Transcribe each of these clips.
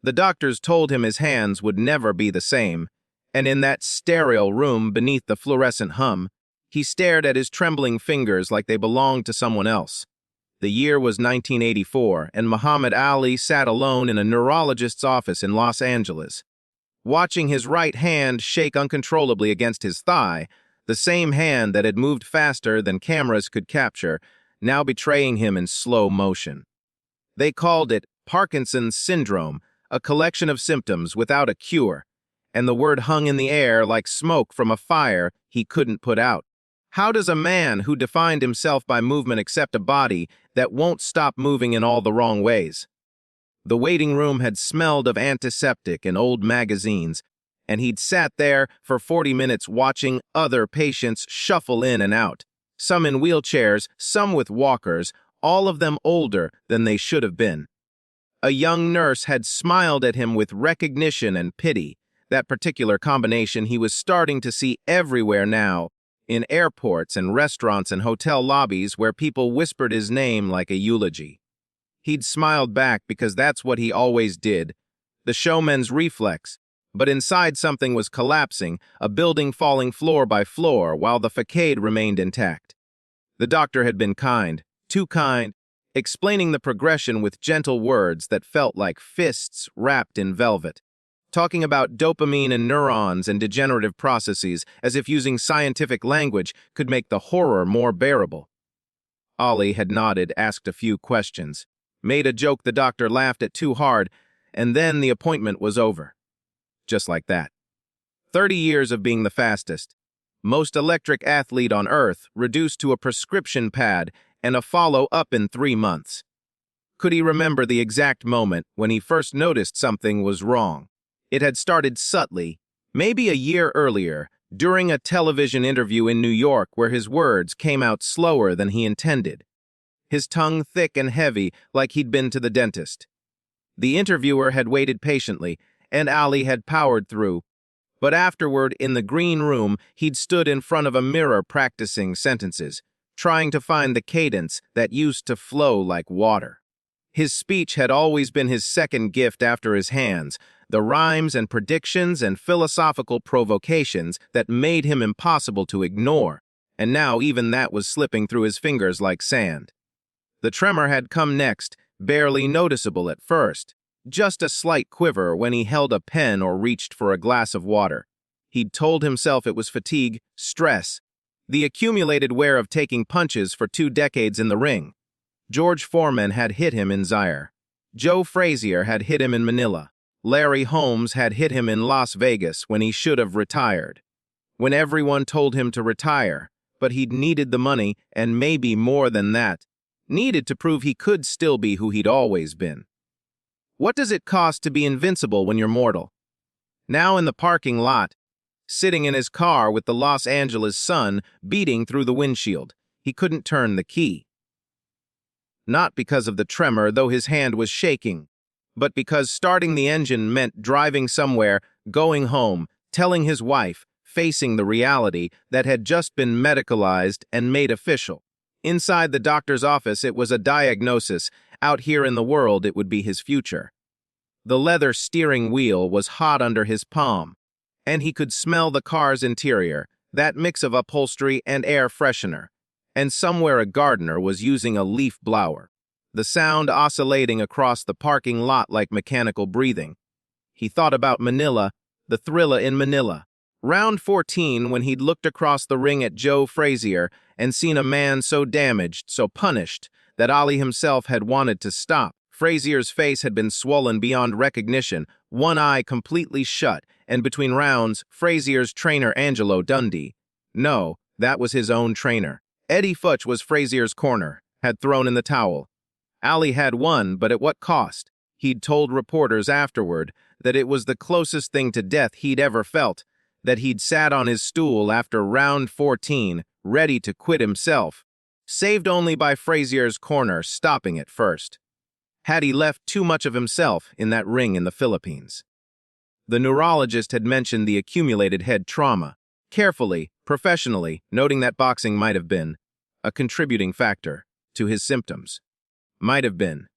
The doctors told him his hands would never be the same, and in that sterile room beneath the fluorescent hum, he stared at his trembling fingers like they belonged to someone else. The year was 1984, and Muhammad Ali sat alone in a neurologist's office in Los Angeles. Watching his right hand shake uncontrollably against his thigh, the same hand that had moved faster than cameras could capture, now betraying him in slow motion. They called it Parkinson's syndrome, a collection of symptoms without a cure, and the word hung in the air like smoke from a fire he couldn't put out. How does a man who defined himself by movement accept a body that won't stop moving in all the wrong ways? The waiting room had smelled of antiseptic and old magazines, and he'd sat there for 40 minutes watching other patients shuffle in and out, some in wheelchairs, some with walkers, all of them older than they should have been. A young nurse had smiled at him with recognition and pity, that particular combination he was starting to see everywhere now, in airports and restaurants and hotel lobbies where people whispered his name like a eulogy. He'd smiled back because that's what he always did, the showman's reflex, but inside something was collapsing, a building falling floor by floor while the facade remained intact. The doctor had been kind, too kind, explaining the progression with gentle words that felt like fists wrapped in velvet, talking about dopamine and neurons and degenerative processes as if using scientific language could make the horror more bearable. Ali had nodded, asked a few questions, made a joke the doctor laughed at too hard, and then the appointment was over. Just like that. 30 years of being the fastest, most electric athlete on Earth reduced to a prescription pad and a follow-up in 3 months. Could he remember the exact moment when he first noticed something was wrong? It had started subtly, maybe a year earlier, during a television interview in New York where his words came out slower than he intended, his tongue thick and heavy like he'd been to the dentist. The interviewer had waited patiently, and Ali had powered through, but afterward, in the green room, he'd stood in front of a mirror practicing sentences, trying to find the cadence that used to flow like water. His speech had always been his second gift after his hands, the rhymes and predictions and philosophical provocations that made him impossible to ignore, and now even that was slipping through his fingers like sand. The tremor had come next, barely noticeable at first, just a slight quiver when he held a pen or reached for a glass of water. He'd told himself it was fatigue, stress, the accumulated wear of taking punches for 2 decades in the ring. George Foreman had hit him in Zaire. Joe Frazier had hit him in Manila. Larry Holmes had hit him in Las Vegas when he should have retired. When everyone told him to retire, but he'd needed the money and maybe more than that, needed to prove he could still be who he'd always been. What does it cost to be invincible when you're mortal? Now in the parking lot, sitting in his car with the Los Angeles sun beating through the windshield, he couldn't turn the key. Not because of the tremor, though his hand was shaking, but because starting the engine meant driving somewhere, going home, telling his wife, facing the reality that had just been medicalized and made official. Inside the doctor's office, it was a diagnosis. Out here in the world, it would be his future. The leather steering wheel was hot under his palm, and he could smell the car's interior, that mix of upholstery and air freshener, and somewhere a gardener was using a leaf blower, the sound oscillating across the parking lot like mechanical breathing. He thought about Manila, the thriller in Manila. Round 14, when he'd looked across the ring at Joe Frazier and seen a man so damaged, so punished, that Ali himself had wanted to stop. Frazier's face had been swollen beyond recognition, one eye completely shut, and between rounds, Frazier's trainer Angelo Dundee. No, that was his own trainer. Eddie Futch was Frazier's corner, had thrown in the towel. Ali had won, but at what cost? He'd told reporters afterward that it was the closest thing to death he'd ever felt, that he'd sat on his stool after round 14, ready to quit himself, saved only by Frazier's corner stopping it first. Had he left too much of himself in that ring in the Philippines? The neurologist had mentioned the accumulated head trauma, carefully, professionally, noting that boxing might have been a contributing factor to his symptoms. Might have been.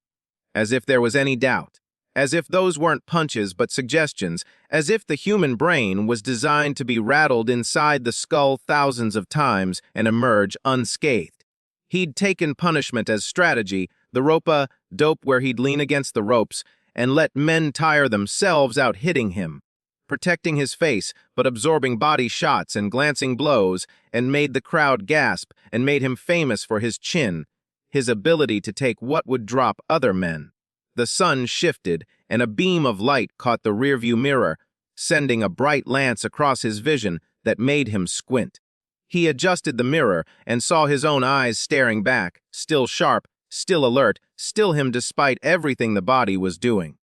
As if there was any doubt. As if those weren't punches but suggestions, as if the human brain was designed to be rattled inside the skull thousands of times and emerge unscathed. He'd taken punishment as strategy, the rope-a-dope where he'd lean against the ropes and let men tire themselves out hitting him, protecting his face but absorbing body shots and glancing blows, and made the crowd gasp and made him famous for his chin, his ability to take what would drop other men. The sun shifted, and a beam of light caught the rearview mirror, sending a bright lance across his vision that made him squint. He adjusted the mirror and saw his own eyes staring back, still sharp, still alert, still him despite everything the body was doing.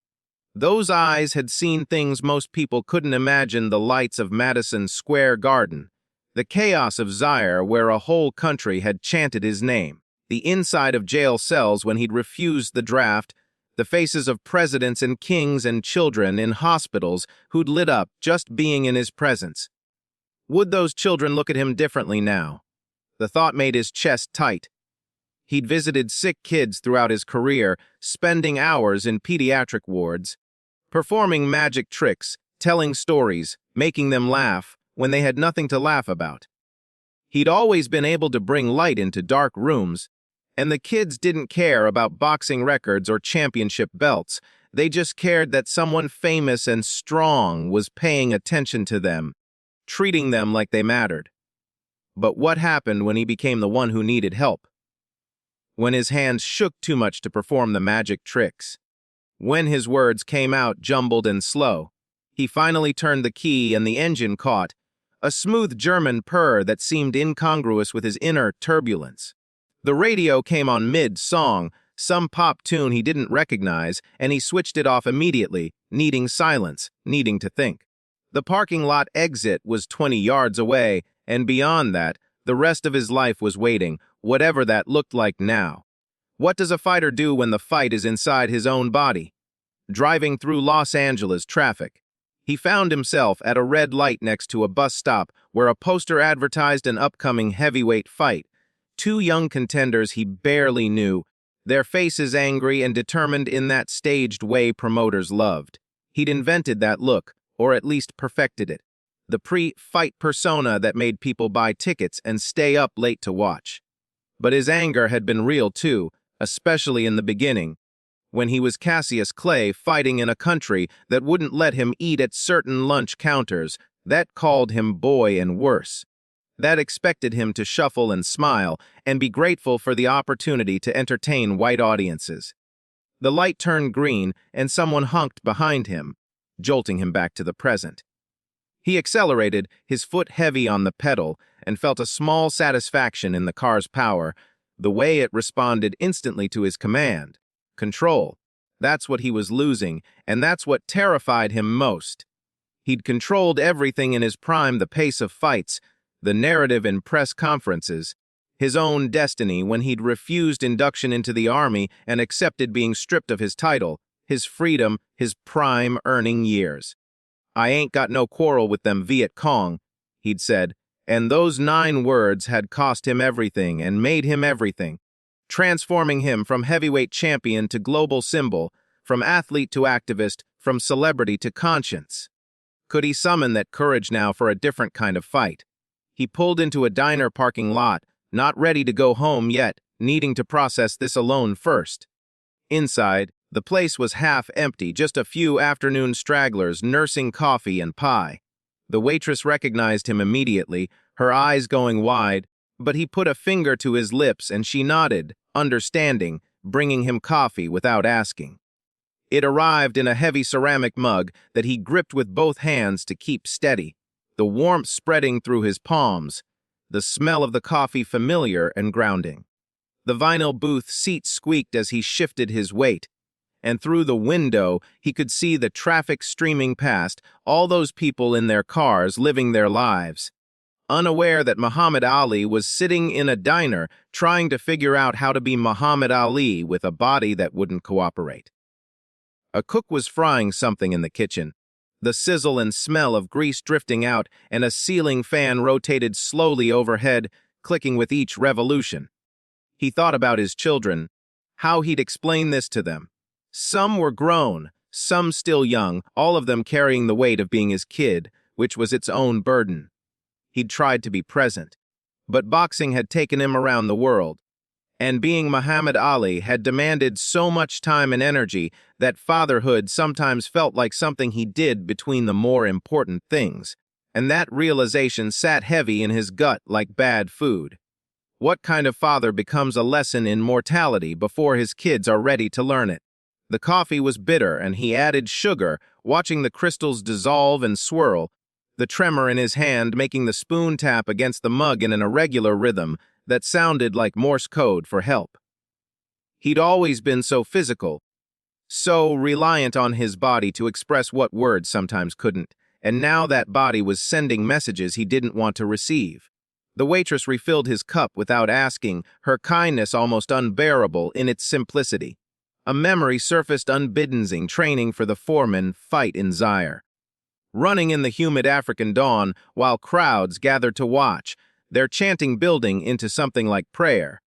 Those eyes had seen things most people couldn't imagine: the lights of Madison Square Garden, the chaos of Zaire where a whole country had chanted his name, the inside of jail cells when he'd refused the draft, the faces of presidents and kings and children in hospitals who'd lit up just being in his presence. Would those children look at him differently now? The thought made his chest tight. He'd visited sick kids throughout his career, spending hours in pediatric wards, performing magic tricks, telling stories, making them laugh when they had nothing to laugh about. He'd always been able to bring light into dark rooms, and the kids didn't care about boxing records or championship belts. They just cared that someone famous and strong was paying attention to them, treating them like they mattered. But what happened when he became the one who needed help? When his hands shook too much to perform the magic tricks? When his words came out jumbled and slow? He finally turned the key and the engine caught, a smooth German purr that seemed incongruous with his inner turbulence. The radio came on mid-song, some pop tune he didn't recognize, and he switched it off immediately, needing silence, needing to think. The parking lot exit was 20 yards away, and beyond that, the rest of his life was waiting, whatever that looked like now. What does a fighter do when the fight is inside his own body? Driving through Los Angeles traffic, he found himself at a red light next to a bus stop where a poster advertised an upcoming heavyweight fight. Two young contenders he barely knew, their faces angry and determined in that staged way promoters loved. He'd invented that look, or at least perfected it. The pre-fight persona that made people buy tickets and stay up late to watch. But his anger had been real too, especially in the beginning, when he was Cassius Clay fighting in a country that wouldn't let him eat at certain lunch counters, that called him boy and worse. That expected him to shuffle and smile and be grateful for the opportunity to entertain white audiences. The light turned green and someone honked behind him, jolting him back to the present. He accelerated, his foot heavy on the pedal, and felt a small satisfaction in the car's power, the way it responded instantly to his command. Control. That's what he was losing, and that's what terrified him most. He'd controlled everything in his prime: the pace of fights, the narrative in press conferences, his own destiny when he'd refused induction into the army and accepted being stripped of his title, his freedom, his prime earning years. "I ain't got no quarrel with them Viet Cong," he'd said, and those 9 words had cost him everything and made him everything, transforming him from heavyweight champion to global symbol, from athlete to activist, from celebrity to conscience. Could he summon that courage now for a different kind of fight? He pulled into a diner parking lot, not ready to go home yet, needing to process this alone first. Inside, the place was half empty, just a few afternoon stragglers nursing coffee and pie. The waitress recognized him immediately, her eyes going wide, but he put a finger to his lips and she nodded, understanding, bringing him coffee without asking. It arrived in a heavy ceramic mug that he gripped with both hands to keep steady, the warmth spreading through his palms, the smell of the coffee familiar and grounding. The vinyl booth seat squeaked as he shifted his weight, and through the window he could see the traffic streaming past, all those people in their cars living their lives, unaware that Muhammad Ali was sitting in a diner trying to figure out how to be Muhammad Ali with a body that wouldn't cooperate. A cook was frying something in the kitchen, the sizzle and smell of grease drifting out, and a ceiling fan rotated slowly overhead, clicking with each revolution. He thought about his children, how he'd explain this to them. Some were grown, some still young, all of them carrying the weight of being his kid, which was its own burden. He'd tried to be present, but boxing had taken him around the world, and being Muhammad Ali had demanded so much time and energy that fatherhood sometimes felt like something he did between the more important things, and that realization sat heavy in his gut like bad food. What kind of father becomes a lesson in mortality before his kids are ready to learn it? The coffee was bitter, and he added sugar, watching the crystals dissolve and swirl, the tremor in his hand making the spoon tap against the mug in an irregular rhythm that sounded like Morse code for help. He'd always been so physical, so reliant on his body to express what words sometimes couldn't, and now that body was sending messages he didn't want to receive. The waitress refilled his cup without asking, her kindness almost unbearable in its simplicity. A memory surfaced unbidden, training for the Foreman fight in Zaire. Running in the humid African dawn while crowds gathered to watch, their chanting building into something like prayer.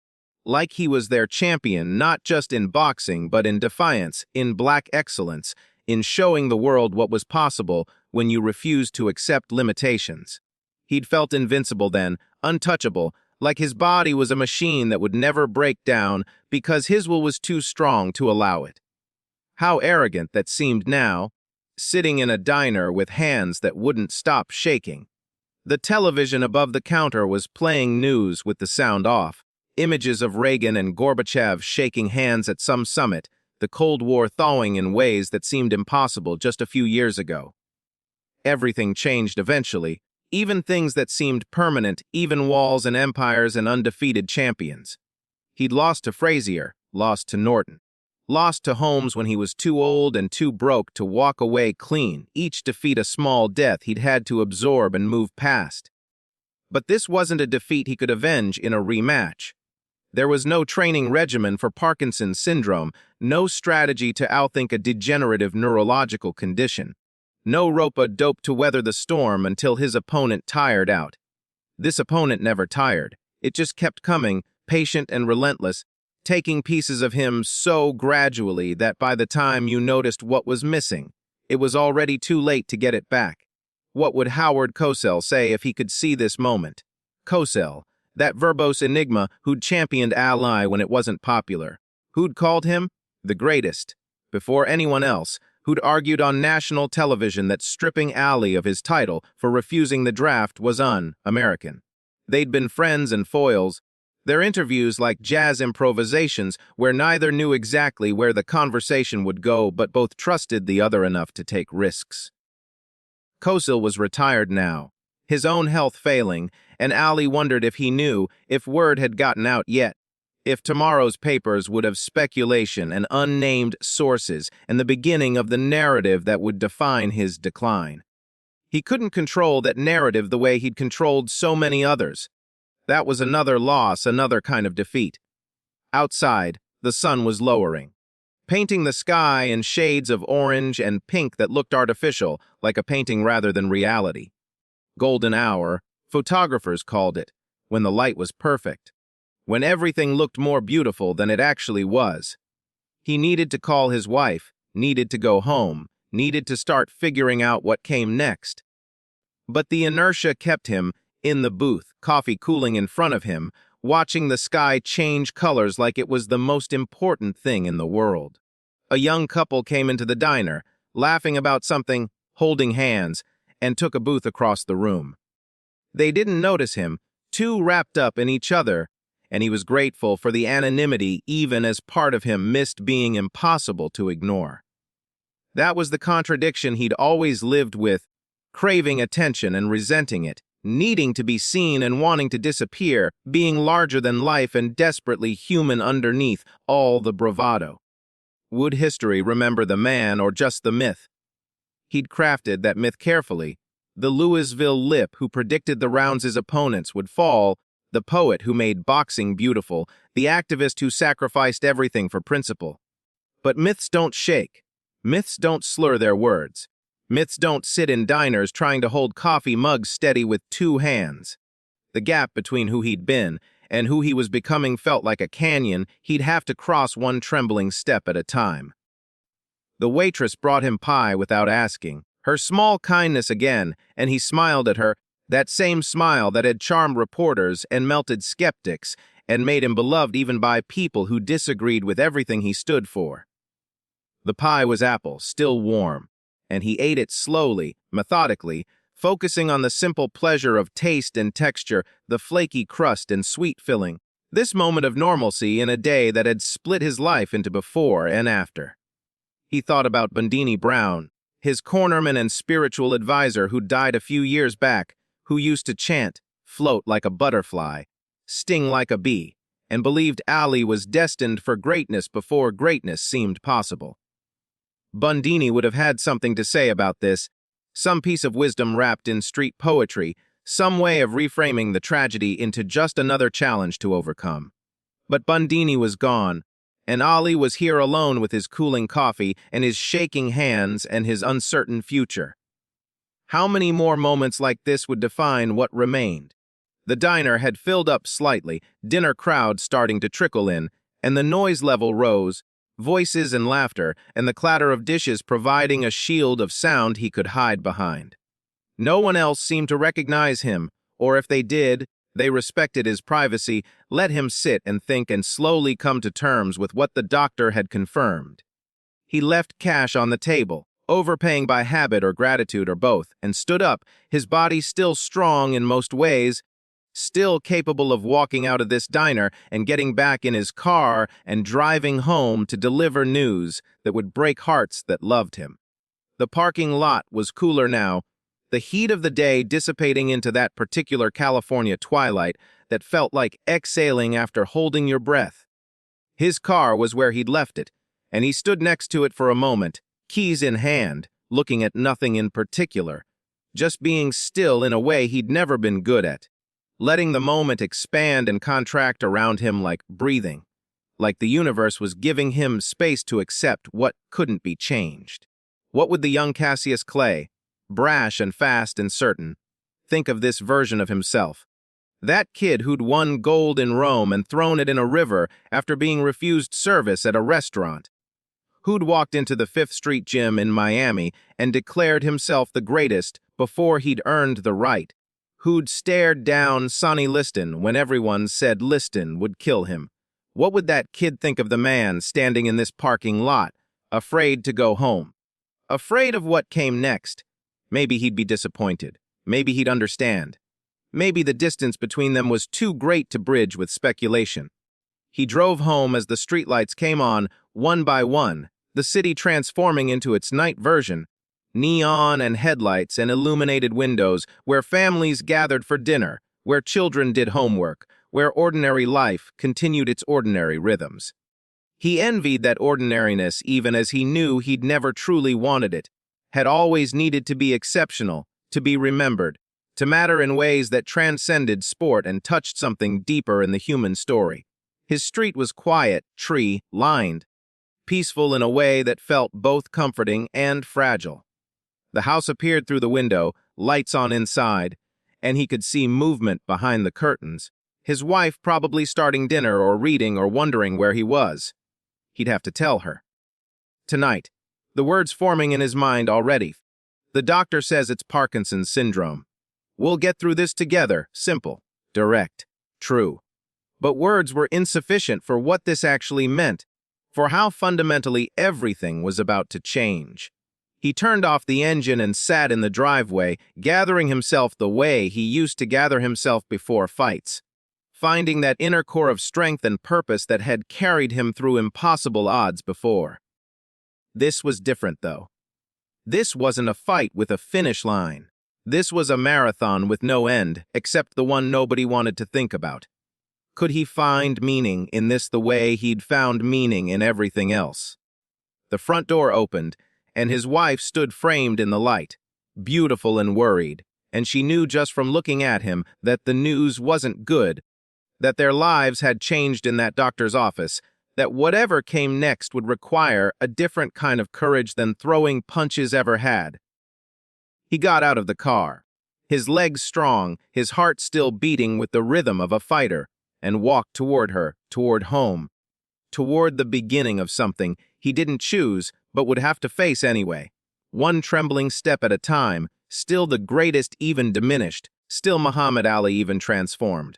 Like he was their champion not just in boxing but in defiance, in black excellence, in showing the world what was possible when you refused to accept limitations. He'd felt invincible then, untouchable, like his body was a machine that would never break down because his will was too strong to allow it. How arrogant that seemed now, sitting in a diner with hands that wouldn't stop shaking. The television above the counter was playing news with the sound off, images of Reagan and Gorbachev shaking hands at some summit, the Cold War thawing in ways that seemed impossible just a few years ago. Everything changed eventually, even things that seemed permanent, even walls and empires and undefeated champions. He'd lost to Frazier, lost to Norton, lost to Holmes when he was too old and too broke to walk away clean, each defeat a small death he'd had to absorb and move past. But this wasn't a defeat he could avenge in a rematch. There was no training regimen for Parkinson's syndrome, no strategy to outthink a degenerative neurological condition. No rope-a-dope to weather the storm until his opponent tired out. This opponent never tired. It just kept coming, patient and relentless, taking pieces of him so gradually that by the time you noticed what was missing, it was already too late to get it back. What would Howard Cosell say if he could see this moment? Cosell, that verbose enigma who'd championed Ali when it wasn't popular. Who'd called him the greatest, before anyone else, who'd argued on national television that stripping Ali of his title for refusing the draft was un-American. They'd been friends and foils, their interviews like jazz improvisations where neither knew exactly where the conversation would go but both trusted the other enough to take risks. Cosell was retired now, his own health failing, and Ali wondered if he knew, if word had gotten out yet, if tomorrow's papers would have speculation and unnamed sources and the beginning of the narrative that would define his decline. He couldn't control that narrative the way he'd controlled so many others. That was another loss, another kind of defeat. Outside, the sun was lowering, painting the sky in shades of orange and pink that looked artificial, like a painting rather than reality. Golden hour, photographers called it, when the light was perfect, when everything looked more beautiful than it actually was. He needed to call his wife, needed to go home, needed to start figuring out what came next. But the inertia kept him in the booth, coffee cooling in front of him, watching the sky change colors like it was the most important thing in the world. A young couple came into the diner, laughing about something, holding hands, and took a booth across the room. They didn't notice him, too wrapped up in each other, and he was grateful for the anonymity even as part of him missed being impossible to ignore. That was the contradiction he'd always lived with, craving attention and resenting it, needing to be seen and wanting to disappear, being larger than life and desperately human underneath all the bravado. Would history remember the man or just the myth? He'd crafted that myth carefully. The Louisville Lip who predicted the rounds his opponents would fall, the poet who made boxing beautiful, the activist who sacrificed everything for principle. But myths don't shake. Myths don't slur their words. Myths don't sit in diners trying to hold coffee mugs steady with two hands. The gap between who he'd been and who he was becoming felt like a canyon he'd have to cross one trembling step at a time. The waitress brought him pie without asking. Her small kindness again, and he smiled at her, that same smile that had charmed reporters and melted skeptics and made him beloved even by people who disagreed with everything he stood for. The pie was apple, still warm, and he ate it slowly, methodically, focusing on the simple pleasure of taste and texture, the flaky crust and sweet filling. This moment of normalcy in a day that had split his life into before and after. He thought about Bundini Brown, his cornerman and spiritual advisor who died a few years back, who used to chant, float like a butterfly, sting like a bee, and believed Ali was destined for greatness before greatness seemed possible. Bundini would have had something to say about this, some piece of wisdom wrapped in street poetry, some way of reframing the tragedy into just another challenge to overcome. But Bundini was gone, and Ali was here alone with his cooling coffee and his shaking hands and his uncertain future. How many more moments like this would define what remained? The diner had filled up slightly, dinner crowds starting to trickle in, and the noise level rose, voices and laughter, and the clatter of dishes providing a shield of sound he could hide behind. No one else seemed to recognize him, or if they did, they respected his privacy, let him sit and think and slowly come to terms with what the doctor had confirmed. He left cash on the table, overpaying by habit or gratitude or both, and stood up, his body still strong in most ways, still capable of walking out of this diner and getting back in his car and driving home to deliver news that would break hearts that loved him. The parking lot was cooler now, the heat of the day dissipating into that particular California twilight that felt like exhaling after holding your breath. His car was where he'd left it, and he stood next to it for a moment, keys in hand, looking at nothing in particular, just being still in a way he'd never been good at, letting the moment expand and contract around him like breathing, like the universe was giving him space to accept what couldn't be changed. What would the young Cassius Clay, brash and fast and certain, think of this version of himself? That kid who'd won gold in Rome and thrown it in a river after being refused service at a restaurant. Who'd walked into the Fifth Street gym in Miami and declared himself the greatest before he'd earned the right. Who'd stared down Sonny Liston when everyone said Liston would kill him. What would that kid think of the man standing in this parking lot, afraid to go home? Afraid of what came next. Maybe he'd be disappointed. Maybe he'd understand. Maybe the distance between them was too great to bridge with speculation. He drove home as the streetlights came on, one by one, the city transforming into its night version. Neon and headlights and illuminated windows, where families gathered for dinner, where children did homework, where ordinary life continued its ordinary rhythms. He envied that ordinariness even as he knew he'd never truly wanted it, had always needed to be exceptional, to be remembered, to matter in ways that transcended sport and touched something deeper in the human story. His street was quiet, tree-lined, peaceful in a way that felt both comforting and fragile. The house appeared through the window, lights on inside, and he could see movement behind the curtains. His wife probably starting dinner or reading or wondering where he was. He'd have to tell her. Tonight, the words forming in his mind already. The doctor says it's Parkinson's syndrome. We'll get through this together, simple, direct, true. But words were insufficient for what this actually meant, for how fundamentally everything was about to change. He turned off the engine and sat in the driveway, gathering himself the way he used to gather himself before fights, finding that inner core of strength and purpose that had carried him through impossible odds before. This was different, though. This wasn't a fight with a finish line. This was a marathon with no end, except the one nobody wanted to think about. Could he find meaning in this the way he'd found meaning in everything else? The front door opened, and his wife stood framed in the light, beautiful and worried, and she knew just from looking at him that the news wasn't good, that their lives had changed in that doctor's office, that whatever came next would require a different kind of courage than throwing punches ever had. He got out of the car, his legs strong, his heart still beating with the rhythm of a fighter, and walked toward her, toward home, toward the beginning of something he didn't choose, but would have to face anyway. One trembling step at a time, still the greatest even diminished, still Muhammad Ali even transformed.